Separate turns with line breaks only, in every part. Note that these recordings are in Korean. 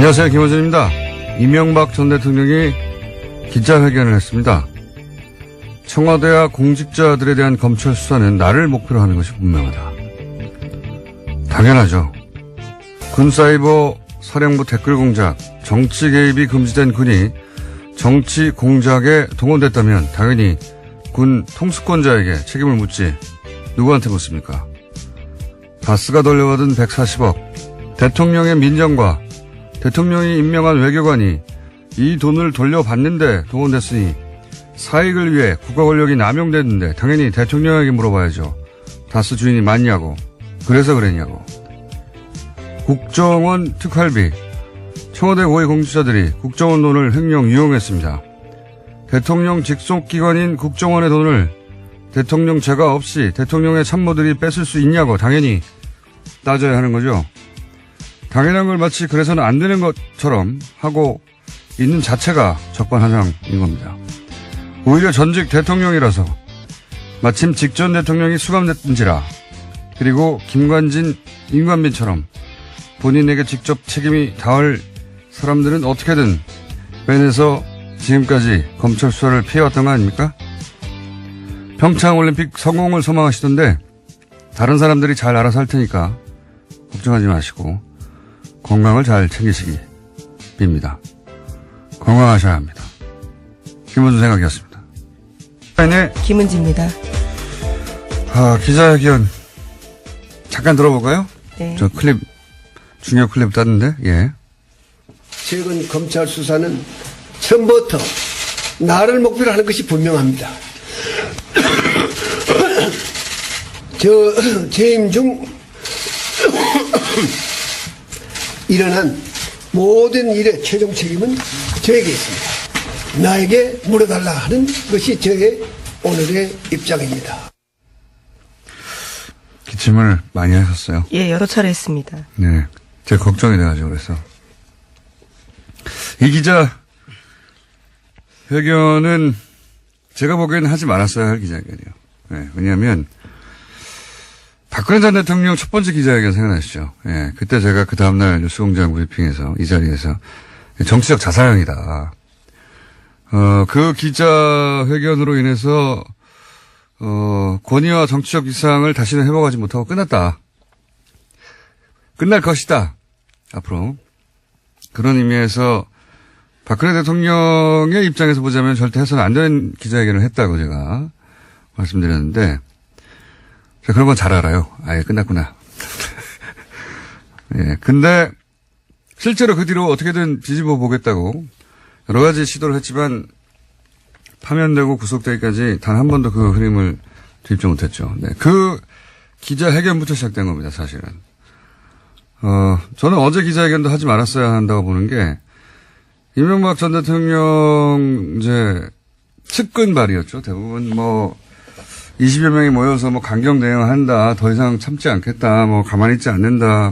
안녕하세요. 김호준입니다. 이명박 전 대통령이 기자회견을 했습니다. 청와대와 공직자들에 대한 검찰 수사는 나를 목표로 하는 것이 분명하다. 당연하죠. 군사이버 사령부 댓글 공작, 정치 개입이 금지된 군이 정치 공작에 동원됐다면 당연히 군 통수권자에게 책임을 묻지 누구한테 묻습니까? 바스가 돌려받은 140억, 대통령의 민정과 대통령이 임명한 외교관이 이 돈을 돌려받는데 동원됐으니 사익을 위해 국가 권력이 남용됐는데 당연히 대통령에게 물어봐야죠. 다스 주인이 맞냐고, 그래서 그랬냐고. 국정원 특활비, 청와대 고위 공직자들이 국정원 돈을 횡령 유용했습니다. 대통령 직속기관인 국정원의 돈을 대통령 제가 없이 대통령의 참모들이 뺏을 수 있냐고 당연히 따져야 하는 거죠. 당연한 걸 마치 그래서는 안 되는 것처럼 하고 있는 자체가 적반하장인 겁니다. 오히려 전직 대통령이라서 마침 직전 대통령이 수감됐는지라, 그리고 김관진, 임관빈처럼 본인에게 직접 책임이 닿을 사람들은 어떻게든 빼내서 지금까지 검찰 수사를 피해왔던 거 아닙니까? 평창올림픽 성공을 소망하시던데 다른 사람들이 잘 알아서 할 테니까 걱정하지 마시고 건강을 잘 챙기시기 빕니다. 건강하셔야 합니다. 김원준 생각이었습니다. 네.
김은지입니다.
기자회견 잠깐 들어볼까요?
네.
저 클립, 중요 클립 땄는데, 예.
최근 검찰 수사는 처음부터 나를 목표로 하는 것이 분명합니다. 재임 중 일어난 모든 일의 최종 책임은 저에게 있습니다. 나에게 물어달라 하는 것이 저의 오늘의 입장입니다.
기침을 많이 하셨어요?
예, 여러 차례 했습니다.
네. 제가 걱정이 돼가지고 그래서. 이 기자 회견은 제가 보기에는 하지 말았어야 할 기자회견이에요. 네, 왜냐하면 박근혜 전 대통령 첫 번째 기자회견 생각나시죠? 예, 그때 제가 그 다음날 뉴스공장 브리핑에서 이 자리에서 정치적 자살행위다. 그 기자회견으로 인해서 권위와 정치적 위상을 다시는 회복하지 못하고 끝났다. 끝날 것이다. 앞으로. 그런 의미에서 박근혜 대통령의 입장에서 보자면 절대 해서는 안 되는 기자회견을 했다고 제가 말씀드렸는데, 제가 그런 건 잘 알아요. 아예 끝났구나. 예. 근데 실제로 그 뒤로 어떻게든 뒤집어 보겠다고 여러 가지 시도를 했지만 파면되고 구속되기까지 단 한 번도 그 흐름을 뒤집지 못했죠. 네. 그 기자회견부터 시작된 겁니다, 사실은. 저는 어제 기자회견도 하지 말았어야 한다고 보는 게, 이명박 전 대통령 이제 측근 발이었죠. 대부분 20여 명이 모여서 강경 대응을 한다. 더 이상 참지 않겠다. 가만히 있지 않는다.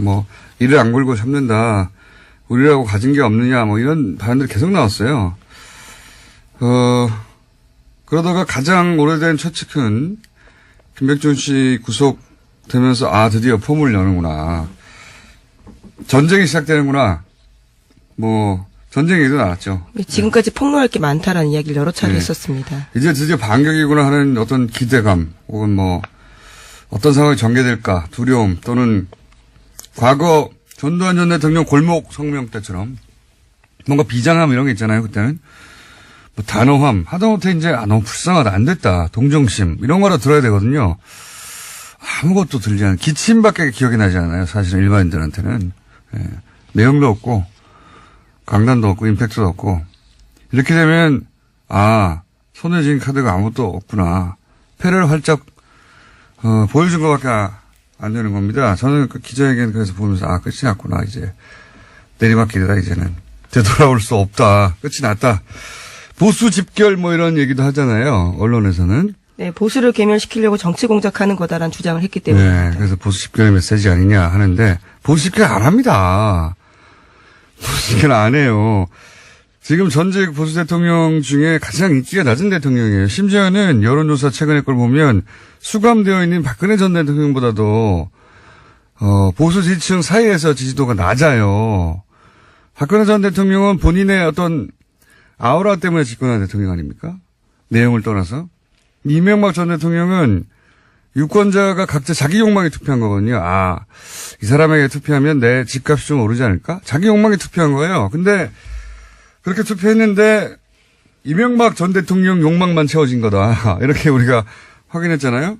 이를 안 걸고 참는다. 우리라고 가진 게 없느냐. 이런 발언들이 계속 나왔어요. 그러다가 가장 오래된 최측근 김백준 씨 구속되면서 드디어 폼을 여는구나. 전쟁이 시작되는구나. 전쟁 얘기도 나왔죠.
지금까지 폭로할 게 많다라는 이야기를 여러 차례
네.
했었습니다.
이제 드디어 반격이구나 하는 어떤 기대감, 혹은 어떤 상황이 전개될까, 두려움, 또는 과거 전두환 전 대통령 골목 성명 때처럼 뭔가 비장함 이런 게 있잖아요, 그때는. 단호함, 하다못해 이제, 너무 불쌍하다, 안 됐다, 동정심, 이런 거라 들어야 되거든요. 아무것도 들지 않은, 기침밖에 기억이 나지 않아요, 사실은 일반인들한테는. 예. 내용도 없고, 강단도 없고, 임팩트도 없고. 이렇게 되면, 손에 쥔 카드가 아무것도 없구나. 패를 활짝, 보여준 것밖에 안 되는 겁니다. 저는 그 기자회견 그래서 보면서, 끝이 났구나, 이제. 내리막길이다, 이제는. 되돌아올 수 없다. 끝이 났다. 보수 집결 이런 얘기도 하잖아요. 언론에서는.
네, 보수를 괴멸시키려고 정치 공작하는 거다라는 주장을 했기 때문에.
네, 그래서 보수 집결의 메시지 아니냐 하는데, 보수 집결 안 합니다. 보수 집결 안 해요. 지금 전직 보수 대통령 중에 가장 인기가 낮은 대통령이에요. 심지어는 여론조사 최근의 걸 보면 수감되어 있는 박근혜 전 대통령보다도 보수 지지층 사이에서 지지도가 낮아요. 박근혜 전 대통령은 본인의 어떤 아우라 때문에 집권한 대통령 아닙니까? 내용을 떠나서. 이명박 전 대통령은 유권자가 각자 자기 욕망에 투표한 거거든요. 아, 이 사람에게 투표하면 내 집값이 좀 오르지 않을까? 자기 욕망에 투표한 거예요. 근데 그렇게 투표했는데 이명박 전 대통령 욕망만 채워진 거다. 이렇게 우리가 확인했잖아요.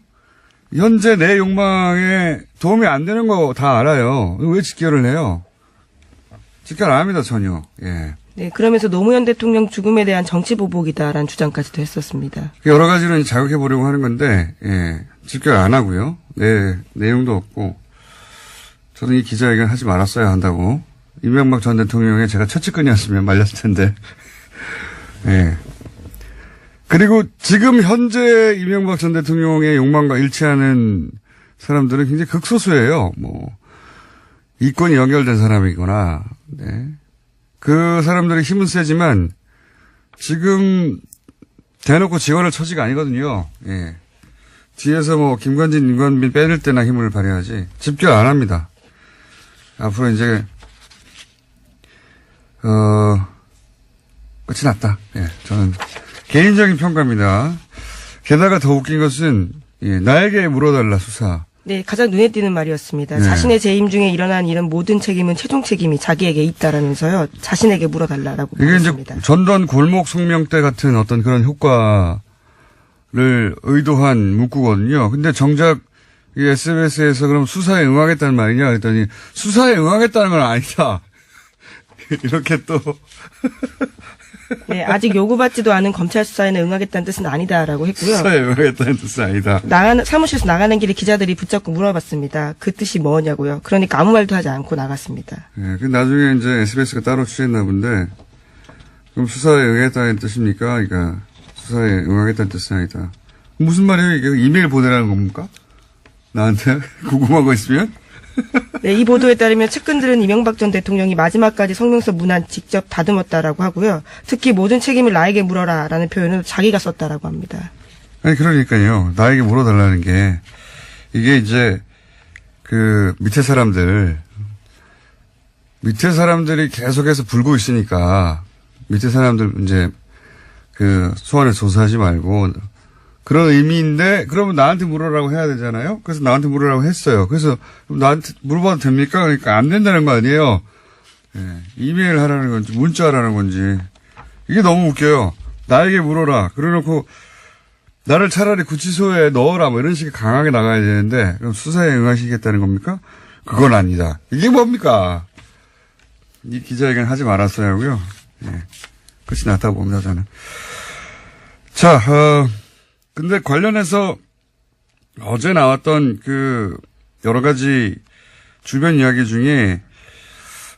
현재 내 욕망에 도움이 안 되는 거 다 알아요. 왜 직결을 해요? 직결 안 합니다, 전혀. 예.
네, 그러면서 노무현 대통령 죽음에 대한 정치 보복이다라는 주장까지도 했었습니다.
여러 가지로 자극해 보려고 하는 건데, 예. 직결 안 하고요. 네, 내용도 없고. 저는 이 기자회견 하지 말았어야 한다고. 이명박 전 대통령의 제가 최측근이었으면 말렸을 텐데. 예. 그리고 지금 현재 이명박 전 대통령의 욕망과 일치하는 사람들은 굉장히 극소수예요. 뭐, 이권이 연결된 사람이거나, 네. 그 사람들의 힘은 세지만, 지금 대놓고 지원할 처지가 아니거든요. 예. 뒤에서 뭐, 김관진, 임관빈 빼낼 때나 힘을 발휘하지, 집결 안 합니다. 앞으로 이제, 끝이 났다. 예. 저는 개인적인 평가입니다. 게다가 더 웃긴 것은, 예, 나에게 물어달라, 수사.
네, 가장 눈에 띄는 말이었습니다.
네.
자신의 재임 중에 일어난 일은 모든 책임은 최종 책임이 자기에게 있다라면서요. 자신에게 물어달라라고
이게
말했습니다.
이제 전두환 골목 성명 때 같은 어떤 그런 효과를 의도한 문구거든요. 근데 정작 이 SBS에서 그럼 수사에 응하겠다는 말이냐 그랬더니 수사에 응하겠다는 건 아니다. 이렇게 또.
네, 아직 요구받지도 않은 검찰 수사에는 응하겠다는 뜻은 아니다라고 했고요.
수사에 응하겠다는 뜻은 아니다.
사무실에서 나가는 길에 기자들이 붙잡고 물어봤습니다. 그 뜻이 뭐냐고요. 그러니까 아무 말도 하지 않고 나갔습니다.
예, 그 나중에 이제 SBS가 따로 취재했나 본데, 그럼 수사에 응하겠다는 뜻입니까? 그러니까 수사에 응하겠다는 뜻은 아니다. 무슨 말이에요? 이게 이메일 보내라는 겁니까? 나한테? 궁금한 거 있으면?
네, 이 보도에 따르면 측근들은 이명박 전 대통령이 마지막까지 성명서 문안 직접 다듬었다라고 하고요. 특히 모든 책임을 나에게 물어라라는 표현을 자기가 썼다라고 합니다.
아니, 그러니까요. 나에게 물어달라는 게, 이게 이제, 밑에 사람들이 계속해서 불고 있으니까, 밑에 사람들 이제, 소환을 조사하지 말고, 그런 의미인데, 그러면 나한테 물어라고 해야 되잖아요? 그래서 나한테 물어라고 했어요. 그래서, 나한테 물어봐도 됩니까? 그러니까 안 된다는 거 아니에요? 예, 이메일 하라는 건지, 문자 하라는 건지. 이게 너무 웃겨요. 나에게 물어라. 그래 놓고, 나를 차라리 구치소에 넣어라. 뭐 이런 식의 강하게 나가야 되는데, 그럼 수사에 응하시겠다는 겁니까? 그건 아니다. 이게 뭡니까? 이 기자회견 하지 말았어야 하고요. 예, 끝이 났다고 봅니다, 저는. 자, 근데 관련해서 어제 나왔던 여러 가지 주변 이야기 중에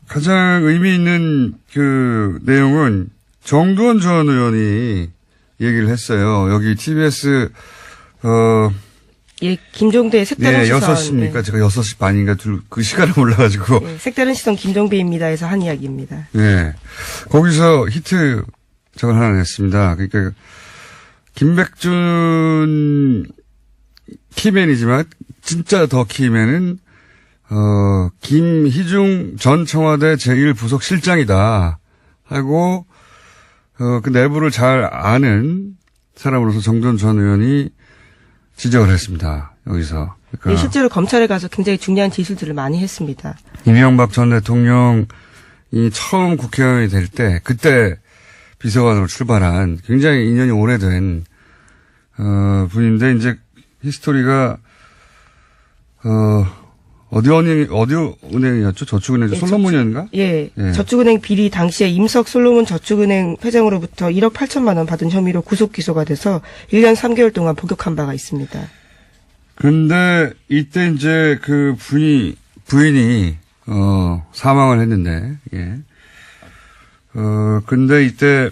가장 의미 있는 내용은 정두원 전 의원이 얘기를 했어요. 여기 TBS,
예, 김종대의 색다른
네,
시선.
6시입니까?
네.
제가 6시 반인가 그 시간을 몰라가지고.
네, 색다른 시선 김종배입니다에서 한 이야기입니다.
네. 거기서 히트 저걸 하나 냈습니다. 그러니까, 김백준 키맨이지만, 진짜 더 키맨은, 김희중 전 청와대 제1부속실장이다. 하고, 그 내부를 잘 아는 사람으로서 정두원 전 의원이 지적을 했습니다. 여기서. 그러니까
네, 실제로 검찰에 가서 굉장히 중요한 지시들을 많이 했습니다.
이명박 전 대통령이 처음 국회의원이 될 때, 그때 비서관으로 출발한 굉장히 인연이 오래된, 분인데, 이제 히스토리가, 어디 은행이었죠? 저축은행,
예,
솔로몬이었는가?
예,
예.
저축은행 비리 당시에 임석 솔로몬 저축은행 회장으로부터 1억 8천만 원 받은 혐의로 구속 기소가 돼서 1년 3개월 동안 복역한 바가 있습니다.
근데 이때 이제 부인이 사망을 했는데, 예. 근데 이때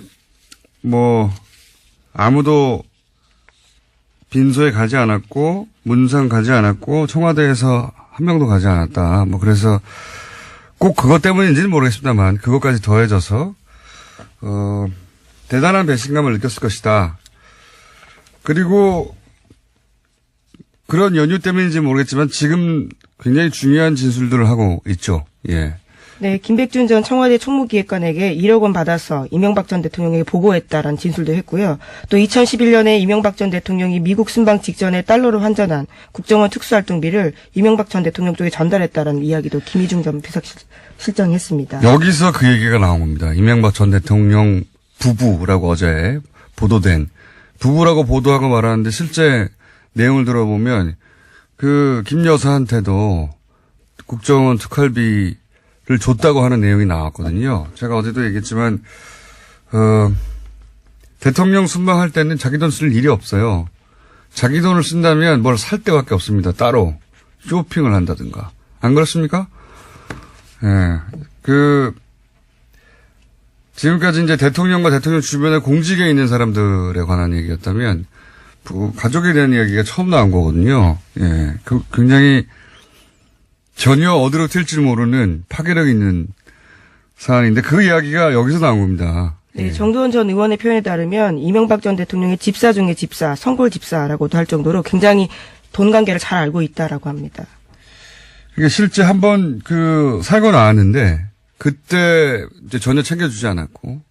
아무도 빈소에 가지 않았고, 문상 가지 않았고, 청와대에서 한 명도 가지 않았다. 그래서 꼭 그것 때문인지는 모르겠습니다만, 그것까지 더해져서, 대단한 배신감을 느꼈을 것이다. 그리고 그런 연유 때문인지 모르겠지만, 지금 굉장히 중요한 진술들을 하고 있죠. 예.
네, 김백준 전 청와대 총무기획관에게 1억 원 받아서 이명박 전 대통령에게 보고했다라는 진술도 했고요. 또 2011년에 이명박 전 대통령이 미국 순방 직전에 달러로 환전한 국정원 특수활동비를 이명박 전 대통령 쪽에 전달했다라는 이야기도 김희중 전 비서실장이 했습니다.
여기서 그 얘기가 나온 겁니다. 이명박 전 대통령 부부라고 어제 보도된 부부라고 보도하고 말하는데 실제 내용을 들어보면 그 김 여사한테도 국정원 특활비를 줬다고 하는 내용이 나왔거든요. 제가 어제도 얘기했지만 대통령 순방할 때는 자기 돈 쓸 일이 없어요. 자기 돈을 쓴다면 뭘 살 때밖에 없습니다. 따로 쇼핑을 한다든가. 안 그렇습니까? 예. 지금까지 이제 대통령과 대통령 주변에 공직에 있는 사람들에 관한 얘기였다면, 가족에 대한 이야기가 처음 나온 거거든요. 예. 굉장히 전혀 어디로 튈지 모르는 파괴력 있는 사안인데 그 이야기가 여기서 나온 겁니다.
네, 정두원 전 의원의 표현에 따르면 이명박 전 대통령의 집사 중에 집사, 성골 집사라고도 할 정도로 굉장히 돈 관계를 잘 알고 있다라고 합니다.
이게 실제 한번 살고 나왔는데 그때 이제 전혀 챙겨주지 않았고,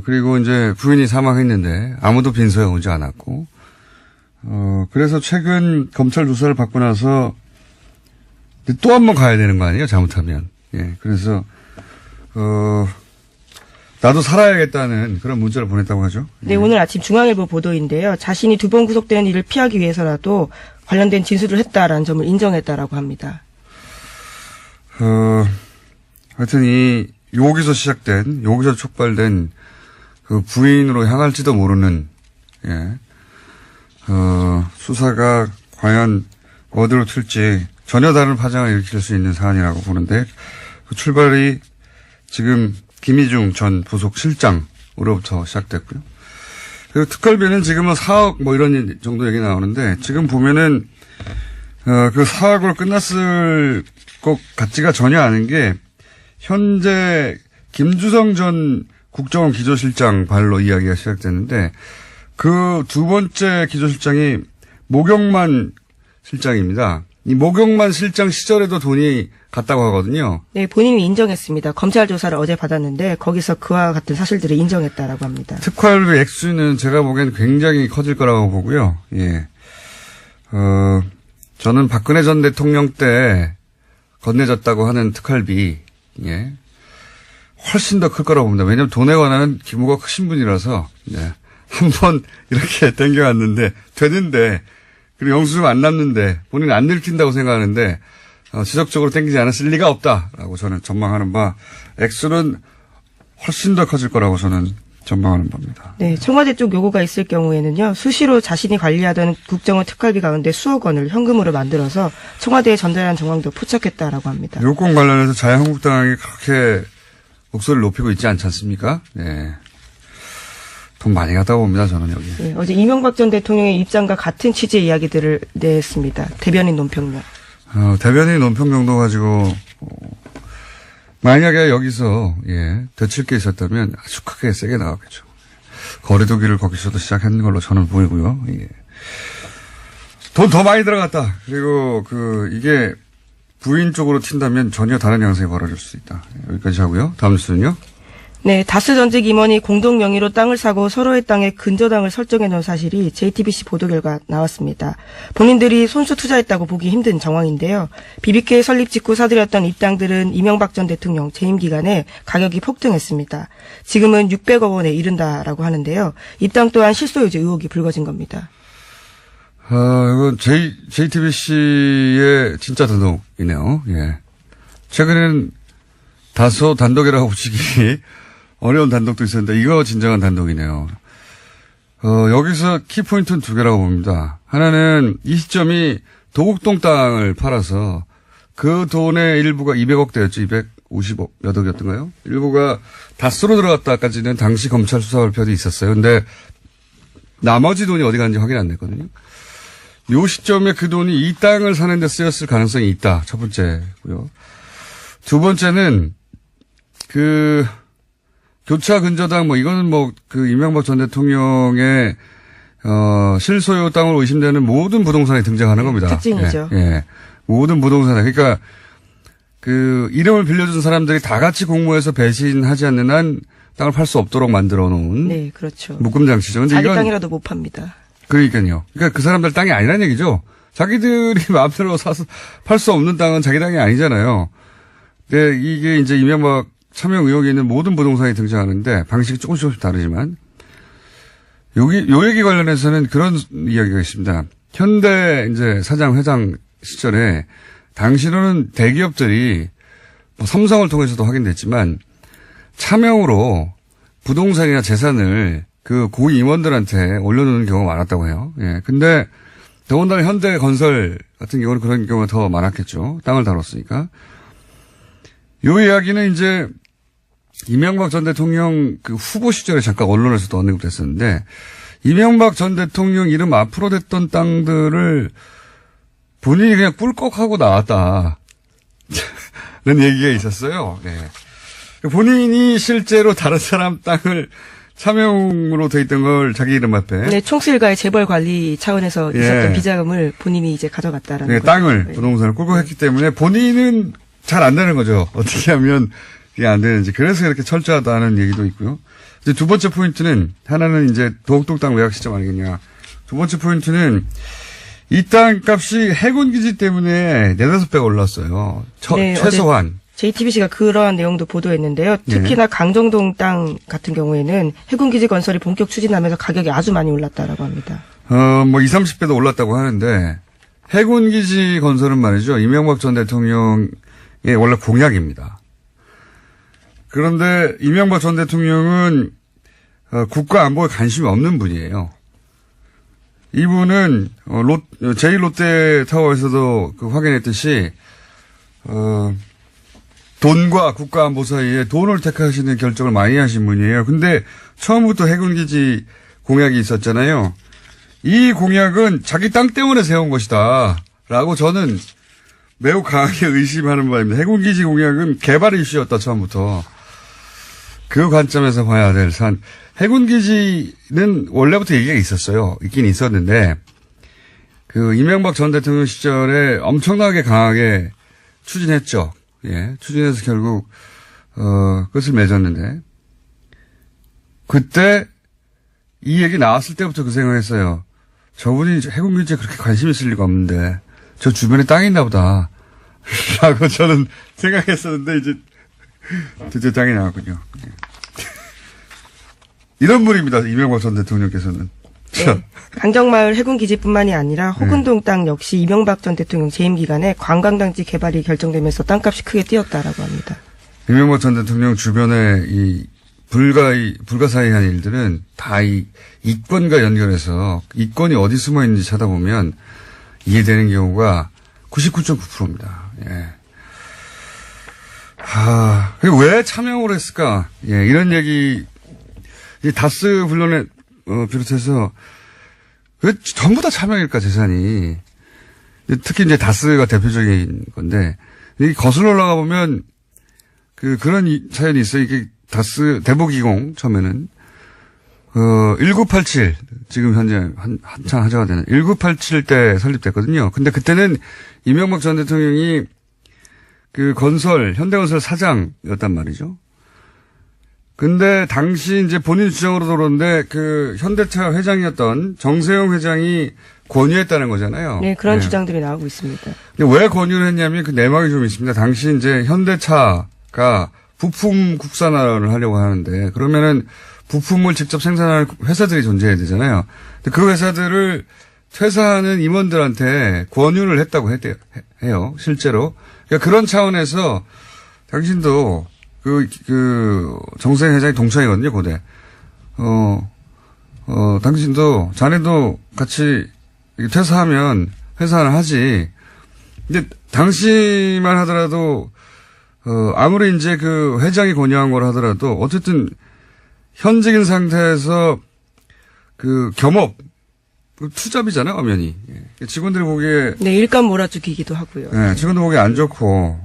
그리고 이제 부인이 사망했는데 아무도 빈소에 오지 않았고, 그래서 최근 검찰 조사를 받고 나서 또 한 번 가야 되는 거 아니에요? 잘못하면. 예. 그래서, 나도 살아야겠다는 그런 문자를 보냈다고 하죠.
네, 오늘 아침 중앙일보 보도인데요. 자신이 2번 구속되는 일을 피하기 위해서라도 관련된 진술을 했다라는 점을 인정했다라고 합니다.
하여튼 여기서 촉발된 그 부인으로 향할지도 모르는, 예. 수사가 과연 어디로 튈지 전혀 다른 파장을 일으킬 수 있는 사안이라고 보는데 그 출발이 지금 김희중 전 부속 실장으로부터 시작됐고요. 그리고 특활비는 지금은 4억 뭐 이런 정도 얘기 나오는데 지금 보면은 그 4억으로 끝났을 것 같지가 전혀 않은 게 현재 김주성 전 국정원 기조실장 발로 이야기가 시작됐는데 그 두 번째 기조실장이 모경만 실장입니다. 이 모경만 실장 시절에도 돈이 갔다고 하거든요.
네, 본인이 인정했습니다. 검찰 조사를 어제 받았는데 거기서 그와 같은 사실들을 인정했다라고 합니다.
특활비 액수는 제가 보기엔 굉장히 커질 거라고 보고요. 예. 저는 박근혜 전 대통령 때 건네졌다고 하는 특활비, 예. 훨씬 더 클 거라고 봅니다. 왜냐하면 돈에 관한 규모가 크신 분이라서, 예. 한번 이렇게 땡겨왔는데, 되는데, 그리고 영수증 안 남는데, 본인은 안 읽힌다고 생각하는데, 지속적으로 땡기지 않았을 리가 없다라고 저는 전망하는 바, 액수는 훨씬 더 커질 거라고 저는 전망하는 겁니다.
네, 청와대 쪽 요구가 있을 경우에는요, 수시로 자신이 관리하던 국정원 특활비 가운데 수억 원을 현금으로 만들어서 청와대에 전달한 정황도 포착했다라고 합니다.
요건 관련해서 자유한국당이 그렇게 목소리를 높이고 있지 않지 않습니까? 네. 돈 많이 갔다고 봅니다, 저는 여기.
네, 어제 이명박 전 대통령의 입장과 같은 취지의 이야기들을 냈습니다. 대변인 논평력.
대변인 논평정도 가지고, 만약에 여기서, 예, 되칠 게 있었다면 아주 크게 세게 나왔겠죠. 거리두기를 거기서도 시작한 걸로 저는 보이고요. 예. 돈 더 많이 들어갔다. 그리고 이게 부인 쪽으로 튄다면 전혀 다른 양상이 벌어질 수 있다. 여기까지 하고요. 다음 뉴스는요.
네, 다스 전직 임원이 공동 명의로 땅을 사고 서로의 땅에 근저당을 설정해 놓은 사실이 JTBC 보도 결과 나왔습니다. 본인들이 손수 투자했다고 보기 힘든 정황인데요. BBK 설립 직후 사들였던 이 땅들은 이명박 전 대통령 재임 기간에 가격이 폭등했습니다. 지금은 600억 원에 이른다라고 하는데요. 이 땅 또한 실소유주 의혹이 불거진 겁니다.
이건 JTBC의 진짜 단독이네요. 예. 최근에는 다소 단독이라고 붙이기 어려운 단독도 있었는데 이거 진정한 단독이네요. 여기서 키포인트는 두 개라고 봅니다. 하나는 이 시점이 도곡동 땅을 팔아서 그 돈의 일부가 200억대였죠. 250억 몇 억이었던가요? 일부가 다스로 들어갔다까지는 당시 검찰 수사 발표도 있었어요. 근데 나머지 돈이 어디 갔는지 확인 안 됐거든요. 요 시점에 그 돈이 이 땅을 사는 데 쓰였을 가능성이 있다. 첫 번째고요. 두 번째는 교차 근저당 이거는 이명박 전 대통령의 실소유 땅으로 의심되는 모든 부동산에 등장하는 겁니다.
특징이죠.
예. 모든 부동산에. 그러니까 그 이름을 빌려준 사람들이 다 같이 공모해서 배신하지 않는 한 땅을 팔 수 없도록 만들어 놓은
네, 그렇죠.
묶음 장치죠. 근데
자기
이건
땅이라도 못 팝니다.
그러니까요. 그러니까 그 사람들 땅이 아니라는 얘기죠. 자기들이 마음대로 사서 팔 수 없는 땅은 자기 땅이 아니잖아요. 근데 이게 이제 이명박 차명 의혹이 있는 모든 부동산이 등장하는데 방식이 조금씩 다르지만 요 얘기 관련해서는 그런 이야기가 있습니다. 현대 이제 사장 회장 시절에 당시로는 대기업들이 뭐 삼성을 통해서도 확인됐지만 차명으로 부동산이나 재산을 그 고위 임원들한테 올려놓는 경우가 많았다고 해요. 예. 근데 더군다나 현대건설 같은 경우는 그런 경우가 더 많았겠죠. 땅을 다뤘으니까. 요 이야기는 이제 이명박 전 대통령 그 후보 시절에 잠깐 언론에서도 언급됐었는데 이명박 전 대통령 이름 앞으로 됐던 땅들을 본인이 그냥 꿀꺽하고 나왔다. 라는 얘기가 있었어요. 네. 본인이 실제로 다른 사람 땅을 차명으로 돼 있던 걸 자기 이름 앞에.
네, 총수일가의 재벌 관리 차원에서 있었던 비자금을 본인이 이제 가져갔다라는
네,
거죠.
땅을,
네.
부동산을 꿀꺽했기 때문에 본인은 잘 안 되는 거죠. 어떻게 하면 이게 안 되는지. 그래서 이렇게 철저하다는 얘기도 있고요. 이제 두 번째 포인트는, 하나는 이제 도곡동 땅 매각 시점 아니겠냐. 두 번째 포인트는 이 땅 값이 해군기지 때문에 4~5배가 올랐어요.
네,
최소한.
JTBC가 그러한 내용도 보도했는데요. 특히나 강정동 땅 같은 경우에는 해군기지 건설이 본격 추진하면서 가격이 아주 많이 올랐다라고 합니다.
뭐 20~30배도 올랐다고 하는데 해군기지 건설은 말이죠. 이명박 전 대통령의 원래 공약입니다. 그런데 이명박 전 대통령은 국가 안보에 관심이 없는 분이에요. 이분은 제1롯데타워에서도 확인했듯이 돈과 국가 안보 사이에 돈을 택하시는 결정을 많이 하신 분이에요. 근데 처음부터 해군기지 공약이 있었잖아요. 이 공약은 자기 땅 때문에 세운 것이다 라고 저는 매우 강하게 의심하는 바입니다. 해군기지 공약은 개발 이슈였다 처음부터. 그 관점에서 봐야 될 산. 해군기지는 원래부터 얘기가 있었어요. 있긴 있었는데 그 이명박 전 대통령 시절에 엄청나게 강하게 추진했죠. 예, 추진해서 결국 끝을 맺었는데 그때 이 얘기 나왔을 때부터 그 생각했어요. 저분이 해군기지에 그렇게 관심 있을 리가 없는데 저 주변에 땅이 있나 보다 라고 저는 생각했었는데 이제 드디어 땅이 나왔군요. 이런 분입니다. 이명박 전 대통령께서는.
네. 강정마을 해군기지뿐만이 아니라 호근동 땅 역시 이명박 전 대통령 재임 기간에 관광단지 개발이 결정되면서 땅값이 크게 뛰었다라고 합니다.
이명박 전 대통령 주변에 이 불가사의한 일들은 다 이 이권과 연결해서 이권이 어디 숨어 있는지 찾아보면 이해되는 경우가 99.9%입니다. 예. 그리고 왜 참여를 했을까? 예, 이런 얘기, 이 다스 분론에 비롯해서 왜 전부 다 차명일까 재산이. 특히 이제 다스가 대표적인 건데 이 거슬러 올라가 보면 그런 사연이 있어요. 이게 다스 대보기공 처음에는 1987 지금 현재 한창 하자가 되는 1987 때 설립됐거든요. 근데 그때는 이명박 전 대통령이 그 현대건설 사장이었단 말이죠. 근데 당시 이제 본인 주장으로 들었는데 그 현대차 회장이었던 정세영 회장이 권유했다는 거잖아요.
네, 그런 주장들이 나오고 있습니다.
근데 왜 권유를 했냐면 그 내막이 좀 있습니다. 당시 이제 현대차가 부품 국산화를 하려고 하는데 그러면은 부품을 직접 생산하는 회사들이 존재해야 되잖아요. 근데 그 회사들을 퇴사하는 임원들한테 권유를 했다고 해요. 실제로. 그러니까 그런 차원에서 당신도 정세영 회장이 동창이거든요, 고대. 당신도, 자네도 같이 퇴사하면 회사를 하지. 근데 당시만 하더라도, 아무리 이제 그 회장이 권유한 걸 하더라도, 어쨌든, 현직인 상태에서 겸업, 투잡이잖아요, 엄연히. 직원들이 보기에.
네, 일감 몰아주기기도 하고요.
네, 직원들 보기에 안 좋고.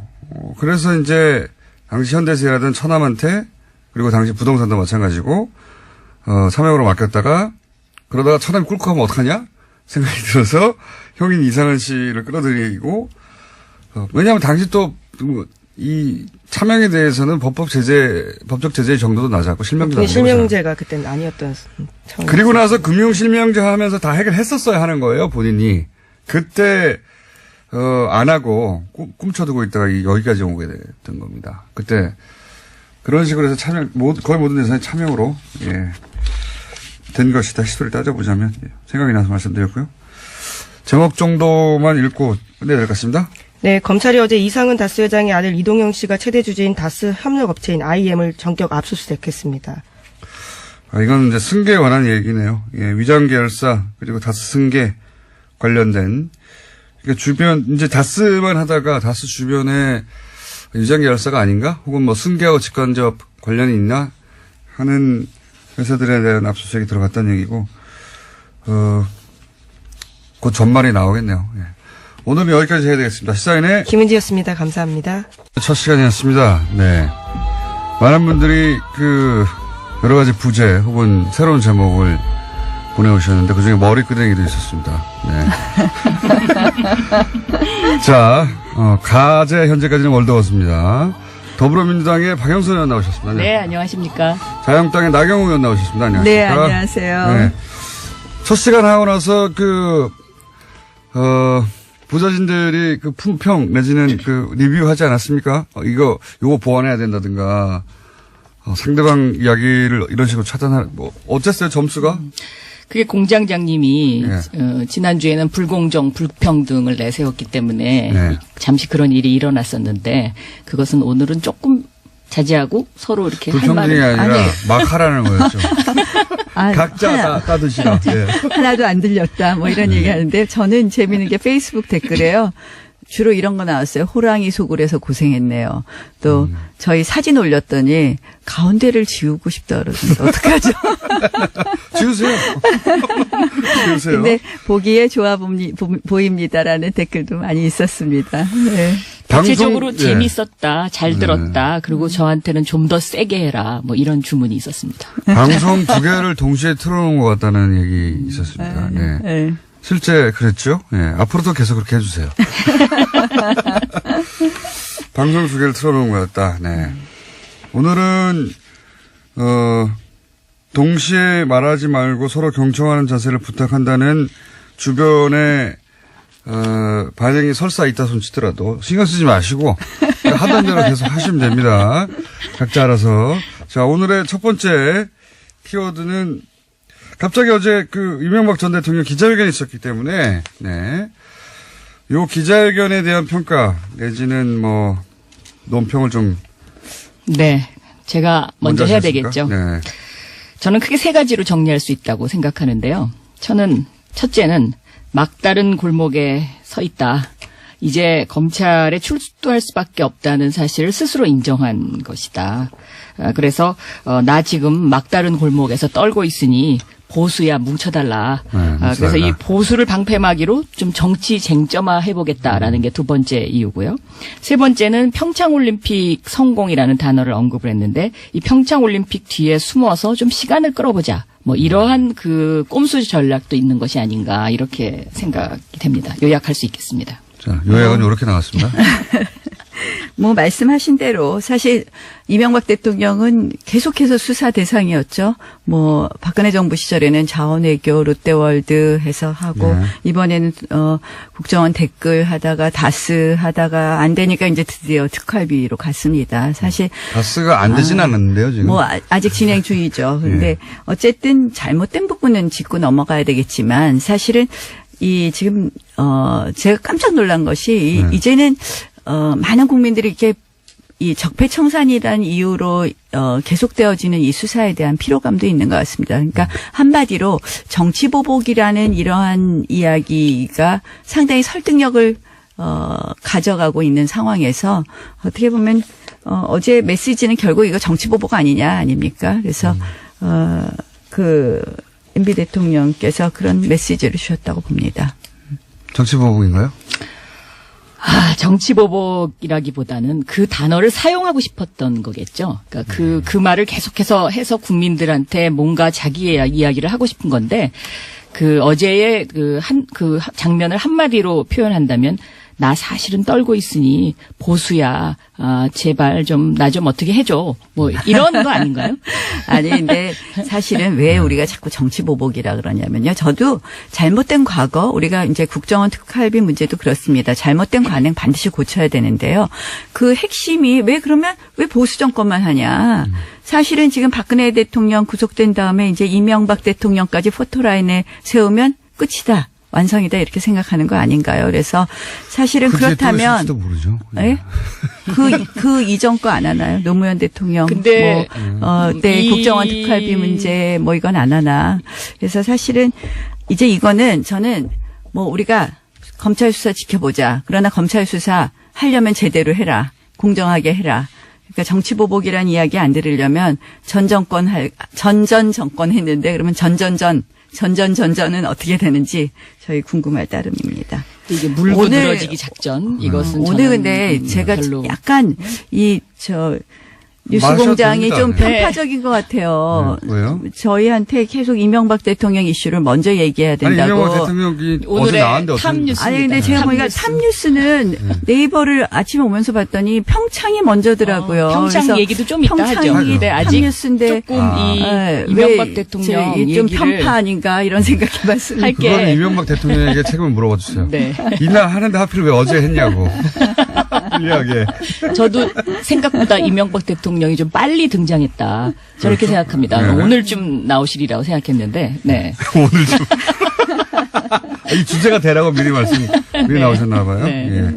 그래서 이제, 당시 현대에서 일하던 처남한테 그리고 당시 부동산도 마찬가지고 차명으로 맡겼다가 그러다가 처남이 꿀꺽하면 어떡하냐 생각이 들어서 형인 이상은 씨를 끌어들이고 왜냐하면 당시 또 이 차명에 대해서는 법적 제재의 정도도 낮았고 실명제도 아니고.
실명제가 그때는 아니었던 상황.
그리고 나서 금융실명제 하면서 다 해결했었어야 하는 거예요, 본인이. 그때, 안 하고 꿈쳐두고 있다가 여기까지 오게 됐던 겁니다. 그때 그런 식으로 해서 거의 모든 대상이 차명으로, 예, 된 것이다. 히스토리를 따져보자면. 생각이 나서 말씀드렸고요. 제목 정도만 읽고 끝내야 될 것 같습니다.
네, 검찰이 어제 이상은 다스 회장의 아들 이동영 씨가 최대 주주인 다스 협력업체인 IM을 전격 압수수색했습니다.
이건 이제 승계에 관한 얘기네요. 예, 위장 계열사 그리고 다스 승계 관련된, 그러니까 주변 이제 다스만 하다가 다스 주변에 위장 계열사가 아닌가? 혹은 뭐 승계하고 직간접 관련이 있나 하는 회사들에 대한 압수수색이 들어갔다는 얘기고, 곧 전말이 나오겠네요. 예. 오늘은 여기까지 해야 되겠습니다. 시사인의
김은지였습니다. 감사합니다.
첫 시간이었습니다. 네. 많은 분들이 여러 가지 부제 혹은 새로운 제목을 보내오셨는데 그중에 머리끄댕이도 있었습니다. 네. 자, 가제 현재까지는 월드워스입니다. 더불어민주당의 박영선 의원 나오셨습니다.
네, 안녕하십니까.
자유한국당의 나경원 의원 나오셨습니다. 안녕하십니까.
네, 안녕하세요. 네.
첫 시간 하고 나서 부자진들이 품평 내지는 리뷰하지 않았습니까? 요거 보완해야 된다든가, 상대방 이야기를 이런 식으로 어쨌어요, 점수가?
그게 공장장님이, 지난주에는 불공정, 불평등을 내세웠기 때문에,
네.
잠시 그런 일이 일어났었는데, 그것은 오늘은 조금 자제하고 서로 이렇게 할
불평등이
말을.
아니라 막 하라는 거였죠. 각자 따드시라. 네.
하나도 안 들렸다. 뭐 이런 얘기 하는데 저는 재미있는 게 페이스북 댓글에요. 주로 이런 거 나왔어요. 호랑이 속을해서 고생했네요. 또 저희 사진 올렸더니 가운데를 지우고 싶다 그러는데 어떡하죠?
지우세요. 지우세요.
근데 보기에 좋아 보입니다라는 댓글도 많이 있었습니다. 네.
전체적으로 재밌었다, 잘 들었다, 그리고 저한테는 좀 더 세게 해라, 뭐 이런 주문이 있었습니다.
방송 두 개를 동시에 틀어놓은 것 같다는 얘기 있었습니다. 네.
네.
실제 그랬죠? 예. 앞으로도 계속 그렇게 해주세요. 방송 두 개를 틀어놓은 것 같다. 네. 오늘은, 동시에 말하지 말고 서로 경청하는 자세를 부탁한다는 주변에, 반응이 설사 있다 손치더라도 신경 쓰지 마시고, 하던 대로 계속 하시면 됩니다. 각자 알아서. 자, 오늘의 첫 번째 키워드는 갑자기 어제 이명박 전 대통령 기자회견이 있었기 때문에, 네. 요 기자회견에 대한 평가, 내지는 논평을 좀.
네. 제가 먼저 해야
하셨습니까?
되겠죠.
네.
저는 크게 세 가지로 정리할 수 있다고 생각하는데요. 첫째는 막다른 골목에 서 있다. 이제 검찰에 출두할 수밖에 없다는 사실을 스스로 인정한 것이다. 그래서 나 지금 막다른 골목에서 떨고 있으니 보수야 뭉쳐달라. 그래서 이 보수를 방패막이로 좀 정치 쟁점화 해보겠다라는 게 두 번째 이유고요. 세 번째는 평창올림픽 성공이라는 단어를 언급을 했는데 이 평창올림픽 뒤에 숨어서 좀 시간을 끌어보자. 이러한 꼼수 전략도 있는 것이 아닌가 이렇게 생각이 됩니다. 요약할 수 있겠습니다.
자, 요약은 이렇게 나왔습니다.
말씀하신 대로 사실 이명박 대통령은 계속해서 수사 대상이었죠. 박근혜 정부 시절에는 자원외교, 롯데월드 해서 하고
네.
이번에는 국정원 댓글 하다가 다스 하다가 안 되니까 이제 드디어 특활비로 갔습니다. 사실
다스가 안 되진 않았는데요, 지금.
아직 진행 중이죠. 근데 어쨌든 잘못된 부분은 짚고 넘어가야 되겠지만 사실은 지금 제가 깜짝 놀란 것이 이제는 많은 국민들이 이렇게 이 적폐청산이라는 이유로 계속되어지는 이 수사에 대한 피로감도 있는 것 같습니다. 그러니까 한마디로 정치보복이라는 이러한 이야기가 상당히 설득력을 가져가고 있는 상황에서 어떻게 보면 어제 메시지는 결국 이거 정치보복 아닙니까? 그래서 MB 대통령께서 그런 메시지를 주셨다고 봅니다.
정치보복인가요?
정치보복이라기보다는 그 단어를 사용하고 싶었던 거겠죠. 그러니까 그 말을 계속해서 해서 국민들한테 뭔가 자기의 이야기를 하고 싶은 건데, 어제의 장면을 한마디로 표현한다면, 나 사실은 떨고 있으니 보수야, 제발 좀 나 좀 어떻게 해줘. 뭐 이런 거 아닌가요?
아니, 근데 사실은 왜 우리가 자꾸 정치보복이라 그러냐면요. 저도 잘못된 과거, 우리가 이제 국정원 특활비 문제도 그렇습니다. 잘못된 관행 반드시 고쳐야 되는데요. 그 핵심이 왜 보수 정권만 하냐. 사실은 지금 박근혜 대통령 구속된 다음에 이제 이명박 대통령까지 포토라인에 세우면 끝이다. 완성이다 이렇게 생각하는 거 아닌가요? 그래서 사실은 그렇다면
도 모르죠.
네? 그 이전 거 안 하나요? 노무현 대통령
근데
네, 국정원 특활비 문제 뭐 이건 안 하나. 그래서 사실은 이제 이거는 저는 뭐 우리가 검찰 수사 지켜보자. 그러나 검찰 수사 하려면 제대로 해라. 공정하게 해라. 그러니까 정치보복이라는 이야기 안 들으려면 전 정권 했는데 그러면 전전전전은 어떻게 되는지 저희 궁금할 따름입니다.
이게 물고 늘어지기 작전 이것은
오늘 근데 제가
별로.
약간 뉴스공장이 좀
네.
편파적인 것 같아요.
네. 왜요?
저희한테 계속 이명박 대통령 이슈를 먼저 얘기해야
아니,
된다고.
이명박 대통령이 어제
오늘의
나왔는데 어떤
탑뉴스.
아니 근데 제가 보니까 탑뉴스는 네이버를 아침에 오면서 봤더니 평창이 먼저더라고요.
평창
그래서
얘기도 좀 이따 하죠.
평창이
근데 아직
탑뉴스인데
조금 이
네,
이명박
왜
대통령
좀
얘기를
편파 아닌가 이런 생각이 많습니다.
할게.
그건 이명박 대통령에게 책임을 물어봐 주세요.
네.
이날 하는데 하필 왜 어제 했냐고. 불리하게.
저도 생각보다 이명박 대통령이 좀 빨리 등장했다. 저렇게 생각합니다.
네.
오늘쯤 나오시리라고 생각했는데, 네.
오늘 좀. 이 주제가 되라고 미리 나오셨나 봐요.
네.
예.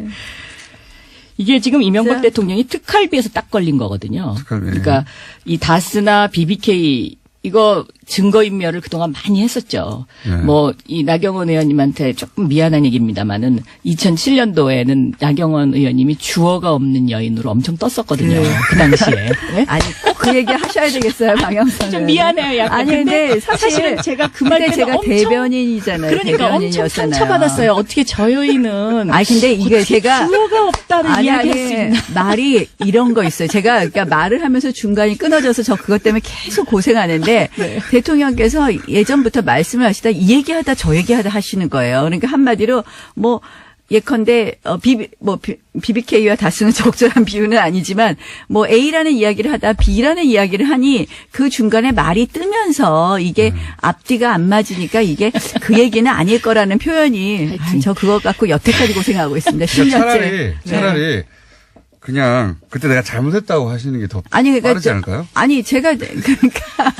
이게 지금 이명박
자.
대통령이 특활비에서 딱 걸린 거거든요.
특활비.
그러니까 이 다스나 BBK 이거 증거인멸을 그동안 많이 했었죠.
네.
뭐 이 나경원 의원님한테 조금 미안한 얘기입니다만은 2007년도에는 나경원 의원님이 주어가 없는 여인으로 엄청 떴었거든요. 그 당시에. 네?
아니 꼭 그 얘기 하셔야 되겠어요, 방영선.
좀 미안해요, 약간.
아니 근데
사실은 제가 그 말
그때
때는
제가
엄청
대변인이잖아요.
그러니까 엄청
대변인이었잖아요.
상처받았어요. 어떻게 저 여인은
아니 근데 이게 제가
주어가 없다는 이야기할 수 있나.
말이 이런 거 있어요. 제가 그러니까 말을 하면서 중간이 끊어져서 저 그것 때문에 계속 고생하는데
네.
대통령께서 예전부터 말씀을 하시다 이 얘기하다 저 얘기하다 하시는 거예요. 그러니까 한마디로 뭐 예컨대 BBK와 다스는 적절한 비유는 아니지만 뭐 A라는 이야기를 하다 B라는 이야기를 하니 그 중간에 말이 뜨면서 이게 앞뒤가 안 맞으니까 이게 그 얘기는 아닐 거라는 표현이 저 그거 갖고 여태까지 고생하고 있습니다.
그러니까
10년째.
차라리 그냥 그때 내가 잘못했다고 하시는 게 더
아니 그러니까
빠르지 않을까요?
아니 제가 그러니까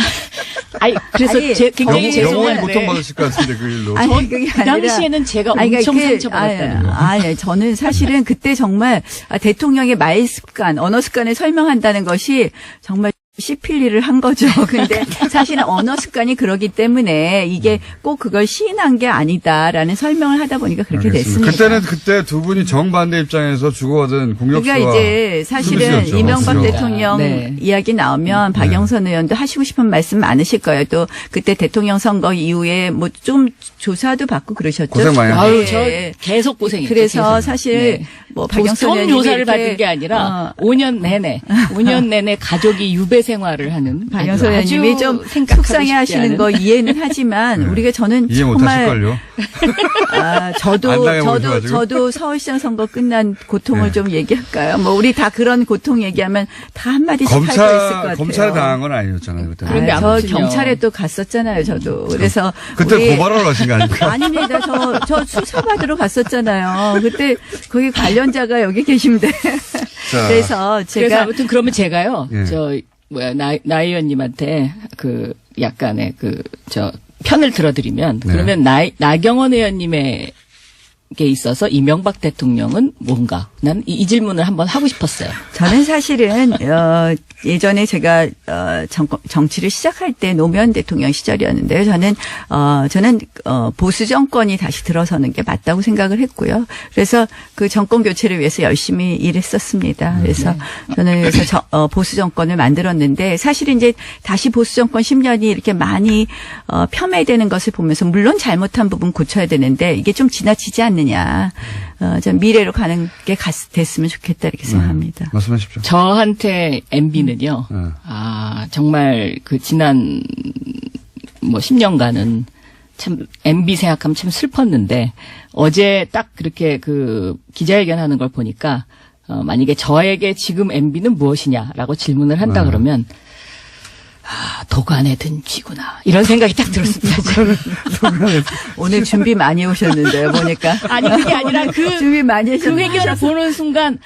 아니, 그래서
아니,
굉장히
영원히
죄송한데.
고통받으실 것 같은데 그 일로.
아니 그게
그
아니라
당시에는 제가
아니,
엄청
그러니까
상처받았다는 거.
아니, 저는 사실은 그때 정말 대통령의 말 습관, 언어 습관을 설명한다는 것이 정말 씹힐 일을 한 거죠. 근데 사실은 언어 습관이 그러기 때문에 이게 꼭 그걸 시인한 게 아니다라는 설명을 하다 보니까 그렇게
알겠습니다.
됐습니다.
그때는 그때 두 분이 정반대 입장에서 주고받은 공격수와
그러니까 이제 사실은
수비수였죠.
이명박
그렇죠.
대통령
네.
이야기 나오면 박영선 의원도 하시고 싶은 말씀 많으실 거예요. 또 그때 대통령 선거 이후에 뭐 좀 조사도 받고 그러셨죠.
고생 많이 하셨죠.
아유,
네.
저 계속 고생했죠.
그래서
계속.
사실
네.
뭐 박영선 의원님이
조사를
이렇게
받은 게 아니라 5년 내내 가족이 유배 생활을 하는
박영선
아주
의원님이 좀
생각하고
속상해
싶지
하시는
않은.
거 이해는 하지만 우리가 저는
이해 못
정말
하실걸요.
아,
안 당해보셔가지고.
저도 서울시장 선거 끝난 고통을
네.
좀 얘기할까요? 뭐 우리 다 그런 고통 얘기하면 다 한마디씩 할 거 있을 것 같아요.
검찰에 당한 건 아니었잖아요. 그때.
그런 게
저
아무튼요.
경찰에 또 갔었잖아요, 저도. 그래서
그때
우리-
고발하러 가신 거 아닙니까?
아닙니다. 저 수사받으러 갔었잖아요. 그때 거기 관련자가 여기 계신데.
자,
그래서
그래서
제가
아무튼 그러면 제가요.
예.
나 의원님한테 그 약간의 편을 들어드리면
네.
그러면 나경원 의원님에게 있어서 이명박 대통령은 뭔가 난 이 질문을 한번 하고 싶었어요.
저는 사실은 예전에 제가 정치를 시작할 때 노무현 대통령 시절이었는데요. 저는 보수 정권이 다시 들어서는 게 맞다고 생각을 했고요. 그래서 그 정권 교체를 위해서 열심히 일했었습니다. 그래서 저는 보수 정권을 만들었는데 사실 이제 다시 보수 정권 10년이 이렇게 많이 폄훼되는 것을 보면서 물론 잘못한 부분 고쳐야 되는데 이게 좀 지나치지 않느냐. 좀 미래로 가는 게 됐으면 좋겠다 이렇게 생각합니다.
말씀하십시오.
저한테 MB는요. 정말 그 지난 10년간은 참 MB 생각하면 참 슬펐는데 어제 딱 그렇게 그 기자회견하는 걸 보니까 만약에 저에게 지금 MB는 무엇이냐라고 질문을 한다 그러면 도간에 든 쥐구나 이런 생각이 딱 들었습니다.
오늘 준비 많이 오셨는데요, 보니까.
아니 그게 아니라
준비 많이
그 회견을 보는 순간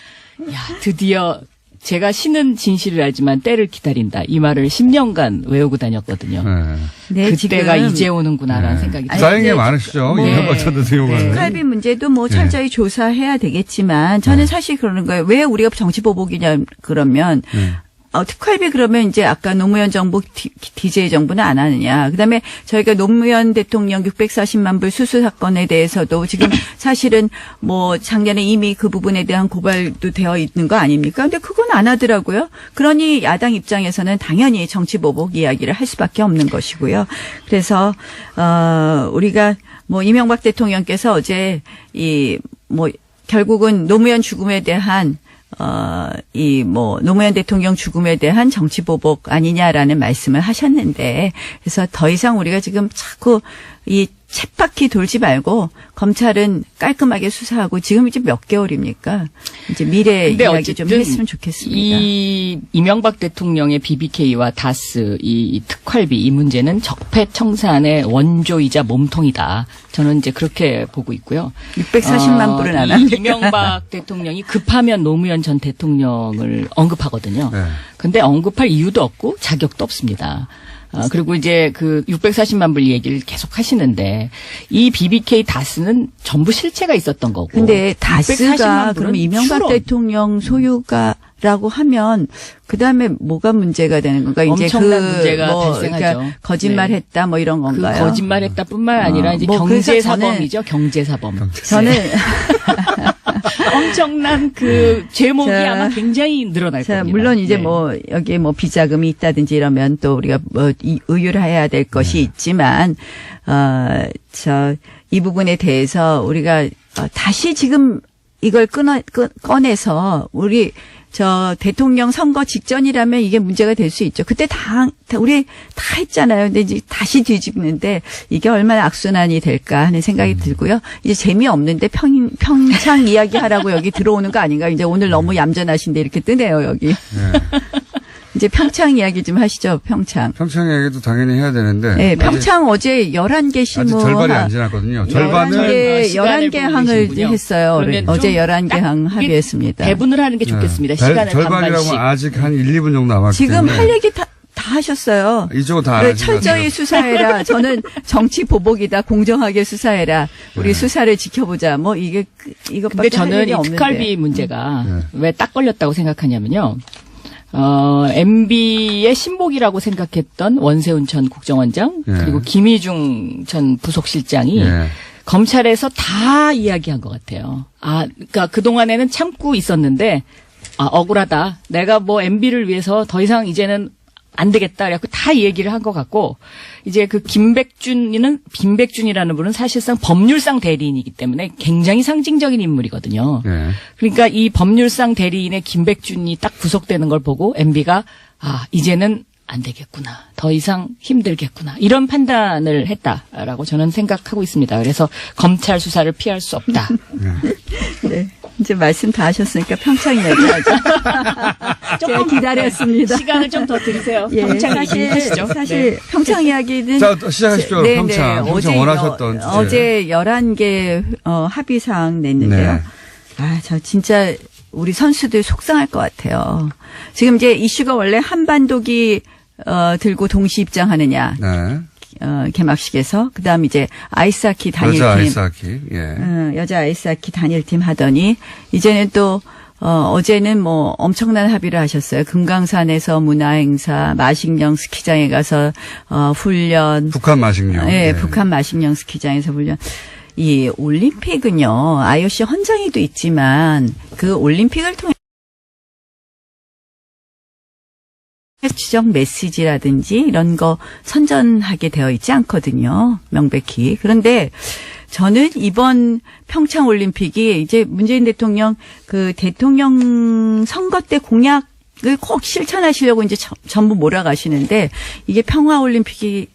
야 드디어 제가 신은 진실을 알지만 때를 기다린다 이 말을 10년간 외우고 다녔거든요.
네,
그때가
지금
이제 오는구나라는 생각이 들어요.
쌓인 게 많으시죠.
뭐,
이명박 전 대통령은.
특활비 문제도 뭐 철저히 조사해야 되겠지만 저는 사실 그러는 거예요. 왜 우리가 정치보복이냐 그러면 특활비 그러면 이제 아까 노무현 정부 DJ 정부는 안 하느냐. 그다음에 저희가 노무현 대통령 640만 불 수수 사건에 대해서도 지금 사실은 뭐 작년에 이미 그 부분에 대한 고발도 되어 있는 거 아닙니까? 근데 그건 안 하더라고요. 그러니 야당 입장에서는 당연히 정치보복 이야기를 할 수밖에 없는 것이고요. 그래서 우리가 뭐 이명박 대통령께서 어제 결국은 노무현 죽음에 대한 노무현 대통령 죽음에 대한 정치보복 아니냐라는 말씀을 하셨는데, 그래서 더 이상 우리가 지금 자꾸 이 쳇바퀴 돌지 말고 검찰은 깔끔하게 수사하고 지금 이제 몇 개월입니까? 이제 미래 이야기 좀 했으면 좋겠습니다.
이 이명박 대통령의 BBK와 다스 이 특활비 이 문제는 적폐청산의 원조이자 몸통이다. 저는 이제 그렇게 보고 있고요.
640만 불은 안 합니까?
이명박 대통령이 급하면 노무현 전 대통령을 언급하거든요. 근데 언급할 이유도 없고 자격도 없습니다. 그리고 이제 그 640만 불 얘기를 계속 하시는데 이 BBK 다스는 전부 실체가 있었던 거고.
근데 다스가
640만
그럼
불은
이명박
추론.
대통령 소유가라고 하면 그 다음에 뭐가 문제가 되는 건가? 이제
엄청난 문제가 발생하죠.
그러니까 거짓말했다 뭐 이런 건가요?
그 거짓말했다뿐만 아니라 이제
뭐 그래서
경제사범이죠. 경제사범.
저는
엄청난 그 제목이
자,
아마 굉장히 늘어날
자,
겁니다.
물론 이제
네.
뭐 여기에 뭐 비자금이 있다든지 이러면 또 우리가 뭐 의율해야 될 것이 있지만 이 부분에 대해서 우리가 다시 지금 이걸 꺼내서 우리 대통령 선거 직전이라면 이게 문제가 될 수 있죠. 그때 우리 다 했잖아요. 근데 이제 다시 뒤집는데 이게 얼마나 악순환이 될까 하는 생각이 들고요. 이제 재미없는데 평창 이야기 하라고 여기 들어오는 거 아닌가. 이제 오늘 너무 얌전하신데 이렇게 뜨네요, 여기. 이제 평창 이야기 좀 하시죠, 평창.
평창 얘기도 당연히 해야 되는데.
네, 평창 어제 11개 시무.
아직 절반이 안 지났거든요. 절반은
11개 항을 했어요. 어제 11개 항 합의했습니다.
배분을 하는 게 좋겠습니다. 시간을
절반이라고
반반씩.
아직 한 1, 2분 정도 남았기
지금
때문에.
할 얘기 다 하셨어요.
이쪽은 다 안 하신 것
철저히
같아요.
수사해라. 저는 정치 보복이다. 공정하게 수사해라. 우리 수사를 지켜보자. 뭐 이것밖에
근데
할
저는
얘기
이
없는데.
특활비 문제가 왜 딱 걸렸다고 생각하냐면요. MB의 신복이라고 생각했던 원세훈 전 국정원장 그리고 김희중 전 부속실장이 검찰에서 다 이야기한 것 같아요. 그러니까 그동안에는 참고 있었는데 억울하다. 내가 뭐 MB를 위해서 더 이상 이제는 안 되겠다. 그래갖고 다 이 얘기를 한 것 같고, 이제 그 빈백준이라는 분은 사실상 법률상 대리인이기 때문에 굉장히 상징적인 인물이거든요. 그러니까 이 법률상 대리인의 김백준이 딱 구속되는 걸 보고 MB가 이제는 안 되겠구나. 더 이상 힘들겠구나. 이런 판단을 했다라고 저는 생각하고 있습니다. 그래서 검찰 수사를 피할 수 없다.
네. 이제 말씀 다 하셨으니까 평창 얘기하죠. 제가 기다렸습니다.
시간을 좀 더 드리세요.
예,
평창 얘기 하시죠.
사실 평창 이야기는
자, 시작하십시오. 평창 원하셨던 주제.
어제 11개 합의사항 냈는데요. 저 진짜 우리 선수들 속상할 것 같아요. 지금 이제 이슈가 원래 한반도기 들고 동시 입장하느냐. 개막식에서 그다음 이제 아이스하키 단일팀
여자 아이스하키
여자 아이스하키 단일팀 하더니 이제는 또 어제는 뭐 엄청난 합의를 하셨어요. 금강산에서 문화행사, 마식령 스키장에 가서 훈련.
북한 마식령.
네, 북한 마식령 스키장에서 훈련. 이 올림픽은요, IOC 헌장에도 있지만 그 올림픽을 통해 지적 메시지라든지 이런 거 선전하게 되어 있지 않거든요. 명백히. 그런데 저는 이번 평창 올림픽이 이제 문재인 대통령 그 대통령 선거 때 공약을 꼭 실천하시려고 이제 전부 몰아가시는데 이게 평화 올림픽이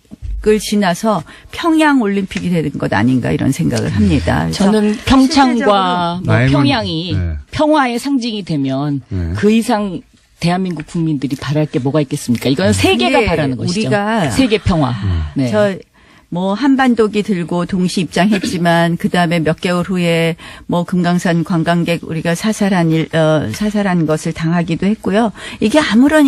지나서 평양 올림픽이 되는 것 아닌가 이런 생각을 합니다. 그래서
저는 평창과 뭐
실제적으로-
평양이
네.
평화의 상징이 되면
네.
그 이상 대한민국 국민들이 바랄 게 뭐가 있겠습니까? 이건 세계가
근데
바라는 것이죠.
우리가
세계 평화. 네.
뭐 한반도기 들고 동시 입장했지만 그 다음에 몇 개월 후에 뭐 금강산 관광객 우리가 사살한 것을 당하기도 했고요. 이게 아무런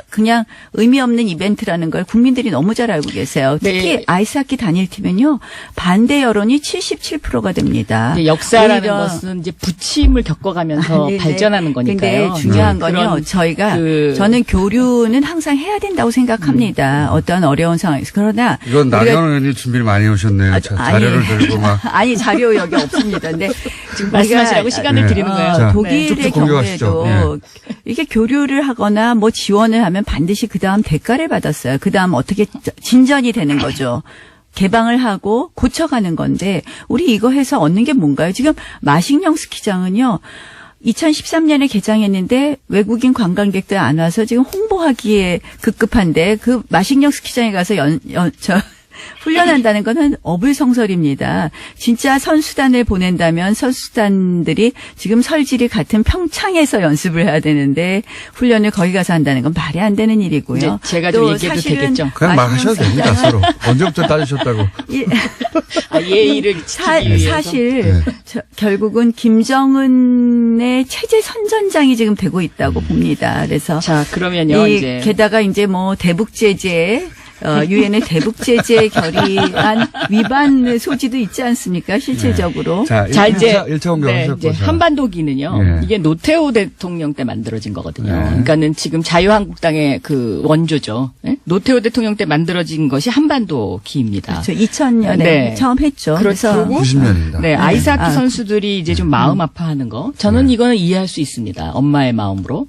그냥 의미 없는 이벤트라는 걸 국민들이 너무 잘 알고 계세요. 특히
네.
아이스하키 단일팀은요 반대 여론이 77%가 됩니다.
이제 역사라는
오히려
것은 이제 부침을 겪어가면서
네네.
발전하는 거니까요.
근데 중요한
그런
건요. 저희가
저는
교류는 항상 해야 된다고 생각합니다. 어떤 어려운 상황에서. 그러나
이건
우리가
나경원 의원님 준비를 많이 해오셨네요. 자료를 들고 막.
아니 자료 여기 없습니다. 근데 지금
말씀하시라고 시간을
네.
드리는 거예요.
자,
독일의
쭉쭉 공개하시죠.
경우에도 이게 교류를 하거나 뭐 지원을 하면 반드시 그 다음 대가를 받았어요. 그 다음 어떻게 진전이 되는 거죠. 개방을 하고 고쳐가는 건데 우리 이거 해서 얻는 게 뭔가요? 지금 마식령 스키장은요. 2013년에 개장했는데 외국인 관광객들 안 와서 지금 홍보하기에 급급한데 그 마식령 스키장에 가서 훈련한다는 거는 어불성설입니다. 진짜 선수단을 보낸다면 선수단들이 지금 설질이 같은 평창에서 연습을 해야 되는데 훈련을 거기 가서 한다는 건 말이 안 되는 일이고요.
이제 제가 좀
또
얘기해도
사실은
되겠죠?
그냥 막 하셔도 됩니다, 서로. 언제부터 따지셨다고.
예의를 지키기 위해서.
사실 결국은 김정은의 체제 선전장이 지금 되고 있다고 봅니다. 그래서
자, 그러면요, 이제.
게다가 이제 뭐 대북 제재 유엔의 대북 제재에 결의한 위반 소지도 있지 않습니까? 실질적으로.
자,
자, 이제
1차 공개
네,
하셨고.
이제 한반도기는요.
예.
이게 노태우 대통령 때 만들어진 거거든요.
예.
그러니까는 지금 자유한국당의 그 원조죠. 네? 노태우 대통령 때 만들어진 것이 한반도기입니다.
그렇죠. 2000년에
네.
처음 했죠.
그렇죠.
그래서
90년입니다.
네, 아이스하키
아,
선수들이 이제 좀 마음 아파하는 거. 저는 이거는 이해할 수 있습니다. 엄마의 마음으로.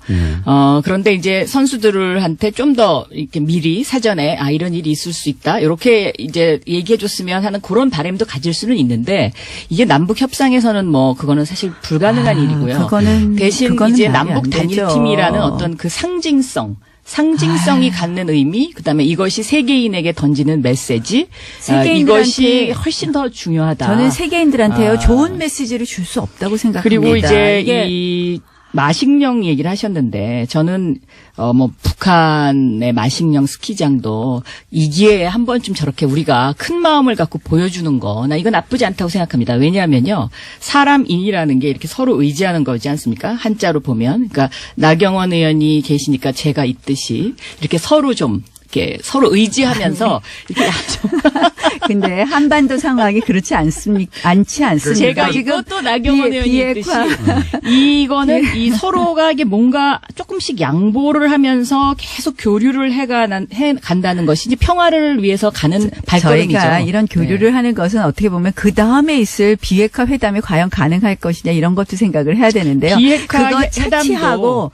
그런데 이제 선수들한테 좀 더 이렇게 미리 사전에 이런 일이 있을 수 있다. 이렇게 이제 얘기해 줬으면 하는 그런 바람도 가질 수는 있는데 이게 남북 협상에서는 뭐 그거는 사실 불가능한 일이고요. 대신 이제
말이
남북
안 되죠.
단일팀이라는 어떤 그 상징성이 갖는 의미, 그다음에 이것이 세계인에게 던지는 메시지, 이것이 훨씬 더 중요하다.
저는 세계인들한테요 좋은 메시지를 줄 수 없다고 생각합니다.
그리고 이제
이게
이 마식령 얘기를 하셨는데 저는 뭐 북한의 마식령 스키장도 이 기회에 한 번쯤 저렇게 우리가 큰 마음을 갖고 보여주는 거, 나 이거 나쁘지 않다고 생각합니다. 왜냐하면요, 사람인이라는 게 이렇게 서로 의지하는 거지 않습니까? 한자로 보면, 그러니까 나경원 의원이 계시니까 제가 있듯이 이렇게 서로 좀 이렇게 서로 의지하면서 이렇게 좀
근데 한반도 상황이 그렇지 않지 않습니까?
제가 이것도 나경원 의원이 있듯이 이거는 이 서로가 이게 뭔가 조금씩 양보를 하면서 계속 교류를 해 간다는 것이 이제 평화를 위해서 가는 발걸음이죠.
저희가 이런 교류를
네.
하는 것은 어떻게 보면 그 다음에 있을 비핵화 회담이 과연 가능할 것이냐 이런 것도 생각을 해야 되는데요.
비핵화
그거
회담도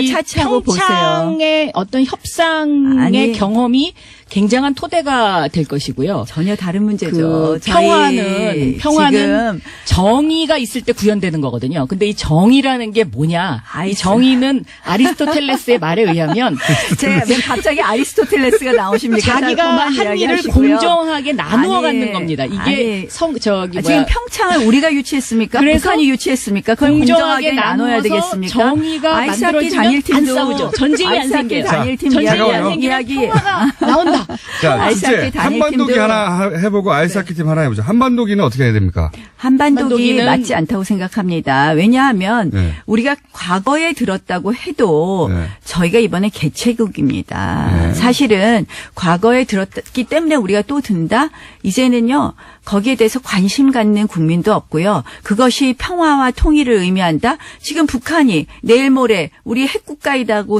차치하고 보세요.
평창의 어떤 협상의
아니,
경험이 굉장한 토대가 될 것이고요.
전혀 다른 문제죠.
그
저희
평화는
지금
정의가 있을 때 구현되는 거거든요. 근데 이 정의라는 게 뭐냐? 이 정의는 아리스토텔레스의 말에 의하면
제가 왜 갑자기 아리스토텔레스가 나오십니까?
자기가
그만
한 일을
이야기하시고요.
공정하게 나누어
아니,
갖는 겁니다. 이게
지금 평창을 우리가 유치했습니까?
그래서
북한이 유치했습니까? 그걸 공정하게 나눠야 되겠습니까?
정의가
아이스하키
만들어지면 안
단일팀도
싸우죠. 전쟁이 안
아이스하키
생겨요.
단일팀
전쟁이
이야기-
안 생기면
이야기
평화가 나온다.
자,
아이스하키
이제
단일팀도-
한반도기 하나 해보고 아이스하키 팀 하나 해보죠. 한반도기는 어떻게 해야 됩니까?
한반도기
한반도기는-
맞지 않다고 생각합니다. 왜냐하면
네.
우리가 과거에 들었다고 해도
네.
저희가 이번에 개최국입니다.
네.
사실은 과거에 들었기 때문에 우리가 또 든다? 이제는요. 거기에 대해서 관심 갖는 국민도 없고요. 그것이 평화와 통일을 의미한다? 지금 북한이 내일 모레 우리 핵국가이라고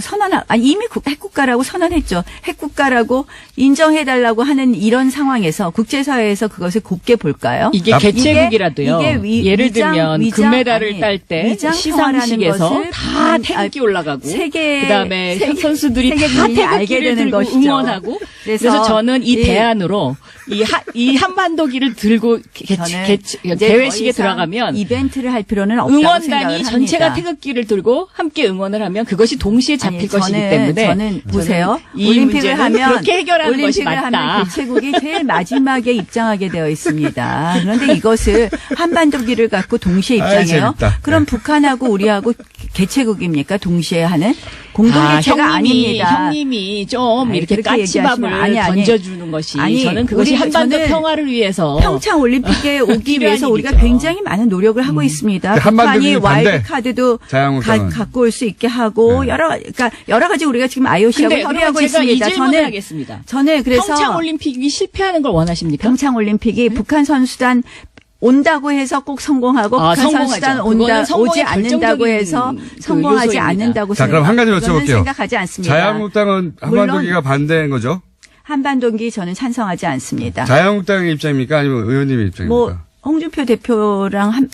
이미 핵국가라고 선언했죠. 핵국가라고 인정해달라고 하는 이런 상황에서 국제사회에서 그것을 곱게 볼까요?
이게 개최국이라도요.
이게
예를 들면 금메달을
아니,
딸 때
위장 평화라는
시상식에서
것을
다 태극기 올라가고 그다음에 선수들이 다
세계민이 알게
태극기를
되는
들고
것이죠.
응원하고 그래서 저는 이 대안으로 이 한반도기를 들고 개회식에 들어가면
이벤트를 할 필요는 없다고 생각을
응원단이
합니다.
전체가 태극기를 들고 함께 응원을 하면 그것이 동시에 잡힐 것이기 때문에
저는 보세요.
이
올림픽 올림픽을 하면
그렇게 해결하는 것이
올림픽을
맞다.
하면 개최국이 제일 마지막에 입장하게 되어 있습니다. 그런데 이것을 한반도기를 갖고 동시에
아이,
입장해요.
재밌다.
그럼 북한하고 우리하고 개최국입니까? 동시에 하는 공동 개최가 아닙니다.
형님이 좀
아니,
이렇게
그렇게
까치밥을
얘기하시면 아니.
던져주는 것이
아니,
저는 그것이 한반도
저는
평화를 위해서
평창 올림픽에 오기 위해서 우리가
일이죠.
굉장히 많은 노력을 하고 있습니다.
근데 한반도기
북한이
반대.
와일드 카드도
자유한국당은.
갖고 올 수 있게 하고 그러니까 여러 가지 우리가 지금 IOC하고
근데
협의하고
그러면 제가 이
있습니다.
질문을 하겠습니다.
저는 그래서
평창 올림픽이 실패하는 걸 원하십니까?
평창 올림픽이 북한 선수단 온다고 해서 꼭 성공하고
아,
북한
성공하죠.
선수단
그거는
오지
성공의
않는다고
결정적인
해서
그
성공하지
요소입니다.
않는다고
자, 그럼 한 가지
그거는
여쭤볼게요.
생각하지 않습니다.
자유한국당은 한반도기가 반대인 거죠?
한반도기 저는 찬성하지 않습니다.
자유한국당의 입장입니까? 아니면 의원님의 입장입니까?
뭐 홍준표 대표랑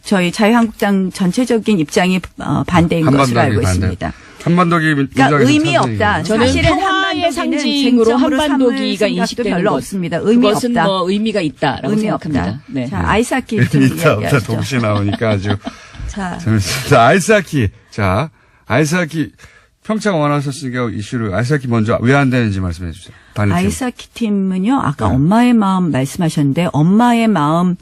저희 자유한국당 전체적인 입장이 반대인 것으로 알고
반대.
있습니다.
한반도기
그러니까
문장에서
의미
찬성이거든요.
없다.
저는
사실은
평화의
한반도기는
상징으로
쟁점으로
한반도기가
삼을
인식되는
별로
것.
없습니다. 의미
그것은
없다.
뭐 의미가 있다라고
의미
생각합니다.
없다.
네.
자, 아이스하키 좀
있다 없다
이야기하시죠.
동시에 나오니까 아주
자,
재밌습니다. 아이스하키. 자, 아이스하키 평창 원하셨으니까 이슈를 아이스하키 먼저 왜 안 되는지 말씀해 주세요. 단일팀.
아이스하키 팀은요. 아까
네.
엄마의 마음 말씀하셨는데 엄마의 마음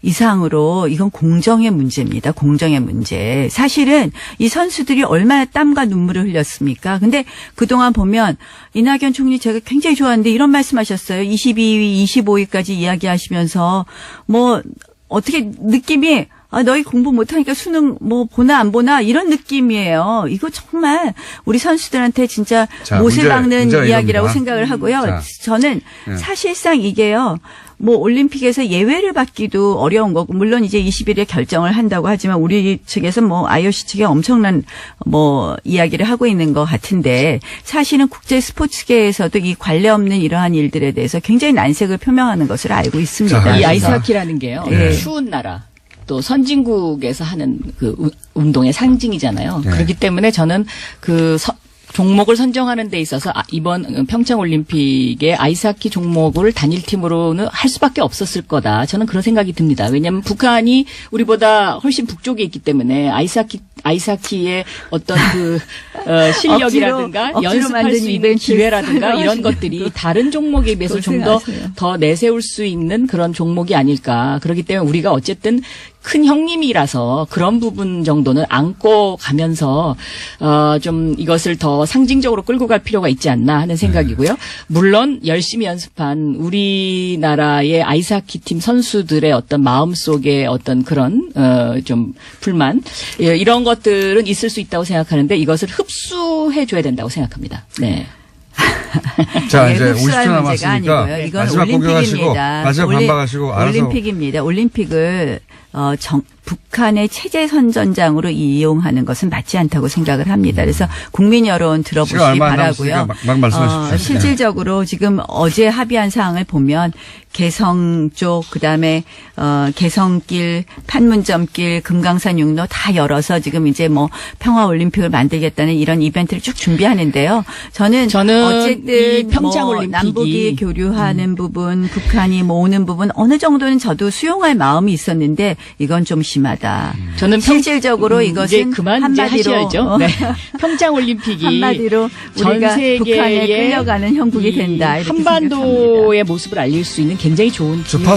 이상으로 이건 공정의 문제입니다. 공정의 문제. 사실은 이 선수들이 얼마나 땀과 눈물을 흘렸습니까? 근데 그동안 보면 이낙연 총리 제가 굉장히 좋아하는데 이런 말씀하셨어요. 22위, 25위까지 이야기하시면서 뭐 어떻게 느낌이 너희 공부 못하니까 수능 뭐 보나 안 보나 이런 느낌이에요. 이거 정말 우리 선수들한테 진짜
자,
못을 박는
문제가
이야기라고
이겁니다.
생각을 하고요.
자.
저는
네.
사실상 이게요. 뭐 올림픽에서 예외를 받기도 어려운 거고 물론 이제 20일에 결정을 한다고 하지만 우리 측에서 뭐 IOC 측에 엄청난 뭐 이야기를 하고 있는 것 같은데 사실은 국제 스포츠계에서도 이 관례 없는 이러한 일들에 대해서 굉장히 난색을 표명하는 것을 알고 있습니다.
자,
이
그래서-
아이스하키라는 게요.
네.
추운 나라. 또 선진국에서 하는 그 운동의 상징이잖아요.
네.
그렇기 때문에 저는 그 종목을 선정하는 데 있어서 이번 평창 올림픽의 아이스하키 종목을 단일팀으로는 할 수밖에 없었을 거다. 저는 그런 생각이 듭니다. 왜냐하면 북한이 우리보다 훨씬 북쪽에 있기 때문에 아이스하키의 어떤 실력이라든가
억지로
연습할
만든
수 있는
이벤트
기회라든가 이런
하시는
것들이 다른 종목에 비해서 좀
고생하세요.
더 내세울 수 있는 그런 종목이 아닐까. 그렇기 때문에 우리가 어쨌든 큰 형님이라서 그런 부분 정도는 안고 가면서 좀 이것을 더 상징적으로 끌고 갈 필요가 있지 않나 하는 생각이고요. 물론 열심히 연습한 우리나라의 아이스하키 팀 선수들의 어떤 마음속에 어떤 그런 좀 불만 이런 것들은 있을 수 있다고 생각하는데 이것을 흡수해 줘야 된다고 생각합니다. 네.
자,
네,
이제
흡수할
50초
문제가
남았으니까
아니고요. 이건
마지막 공격하시고
올림픽입니다.
마지막 반박하시고 알아서
올림픽입니다. 올림픽을 북한의 체제 선전장으로 이용하는 것은 맞지 않다고 생각을 합니다. 그래서 국민 여론 들어보시기
시간 얼마 안
바라고요.
남았으니까 막 말씀하십시오.
실질적으로 지금 어제 합의한 사항을 보면 개성 쪽 그다음에 개성길, 판문점길, 금강산 육로 다 열어서 지금 이제 뭐 평화 올림픽을 만들겠다는 이런 이벤트를 쭉 준비하는데요. 저는 어쨌든
이 평창
뭐
올림픽이
남북이 교류하는 부분, 북한이 모으는 부분 어느 정도는 저도 수용할 마음이 있었는데 이건 좀 심하다.
저는
실질적으로
이제
이것은
그만 이제
한마디로
하셔야죠. 네. 평창 올림픽이
한마디로
전
우리가
세계에
북한에 끌려가는 형국이
이
된다. 이렇게
한반도의 모습을 알릴 수 있는 굉장히 좋은
주파수